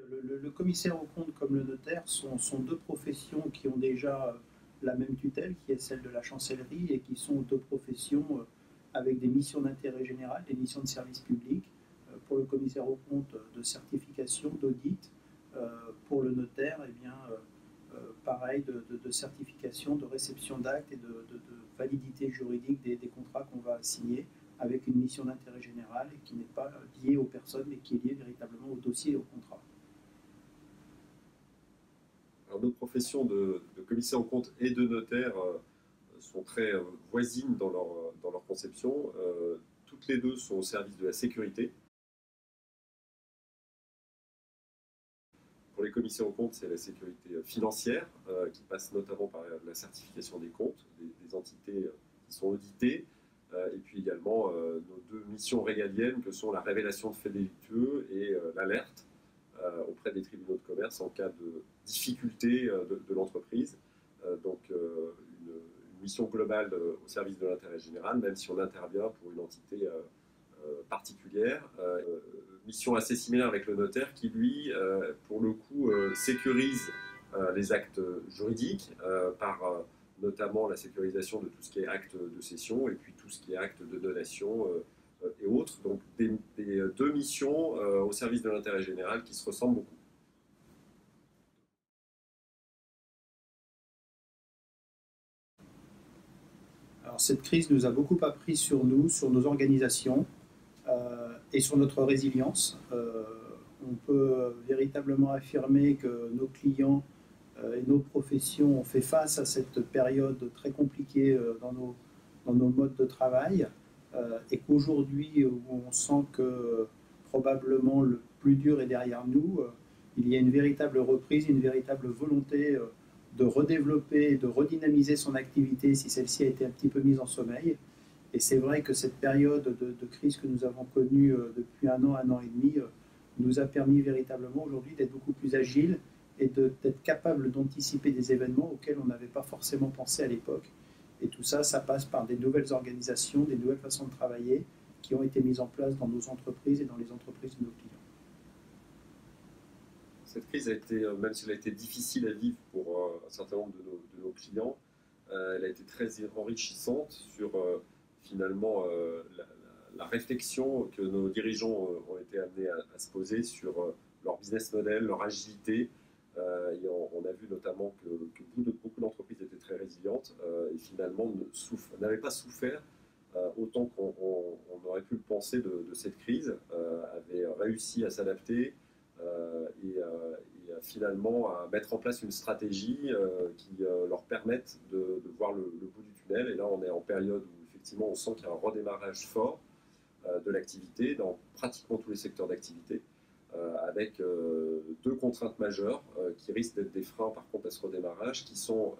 Le commissaire aux comptes comme le notaire sont deux professions qui ont déjà la même tutelle, qui est celle de la chancellerie, et qui sont deux professions avec des missions d'intérêt général, des missions de service public. Pour le commissaire aux comptes, de certification, d'audit. Pour le notaire, eh bien, pareil, de certification, de réception d'actes et de validité juridique des contrats qu'on va signer, avec une mission d'intérêt général et qui n'est pas liée aux personnes, mais qui est liée véritablement au dossier et au contrat. Alors, nos professions de commissaire aux comptes et de notaire sont très voisines dans leur conception. Toutes les deux sont au service de la sécurité. Pour les commissaires aux comptes, c'est la sécurité financière qui passe notamment par la certification des comptes, des entités qui sont auditées, et puis également nos deux missions régaliennes que sont la révélation de faits délictueux et l'alerte auprès des tribunaux de commerce en cas de difficulté de l'entreprise. Donc une mission globale au service de l'intérêt général, même si on intervient pour une entité particulière. Mission assez similaire avec le notaire qui, lui, pour le coup, sécurise les actes juridiques par notamment la sécurisation de tout ce qui est acte de cession et puis tout ce qui est acte de donation et autres. Donc des deux missions au service de l'intérêt général qui se ressemblent beaucoup. Alors cette crise nous a beaucoup appris sur nous, sur nos organisations et sur notre résilience. On peut véritablement affirmer que nos clients et nos professions ont fait face à cette période très compliquée dans nos modes de travail et qu'aujourd'hui, où on sent que probablement le plus dur est derrière nous, il y a une véritable reprise, une véritable volonté de redévelopper, de redynamiser son activité si celle-ci a été un petit peu mise en sommeil. Et c'est vrai que cette période de crise que nous avons connue depuis un an et demi, nous a permis véritablement aujourd'hui d'être beaucoup plus agiles et d'être capable d'anticiper des événements auxquels on n'avait pas forcément pensé à l'époque. Et tout ça, ça passe par des nouvelles organisations, des nouvelles façons de travailler qui ont été mises en place dans nos entreprises et dans les entreprises de nos clients. Cette crise a été, même si elle a été difficile à vivre pour un certain nombre de nos clients, elle a été très enrichissante sur finalement la réflexion que nos dirigeants ont été amenés à se poser sur leur business model, leur agilité. Et on a vu notamment que beaucoup d'entreprises étaient très résilientes et finalement n'avaient pas souffert autant qu'on aurait pu le penser de cette crise, avaient réussi à s'adapter et finalement à mettre en place une stratégie qui leur permette de voir le bout du tunnel. Et là, on est en période où effectivement on sent qu'il y a un redémarrage fort de l'activité dans pratiquement tous les secteurs d'activité, avec deux contraintes majeures qui risquent d'être des freins par contre à ce redémarrage, qui sont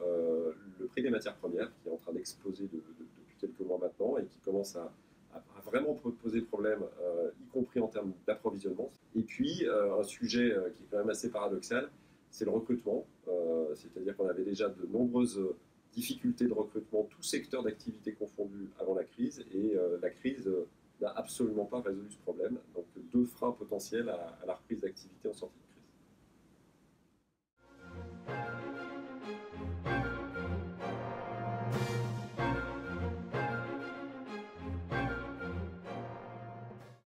le prix des matières premières, qui est en train d'exploser depuis quelques mois maintenant et qui commence à vraiment poser problème, y compris en termes d'approvisionnement. Et puis, un sujet qui est quand même assez paradoxal, c'est le recrutement. C'est-à-dire qu'on avait déjà de nombreuses difficultés de recrutement, tous secteurs d'activité confondus avant la crise, et la crise n'a absolument pas résolu ce problème. Donc, deux freins potentiels à la reprise d'activité en sortie de crise.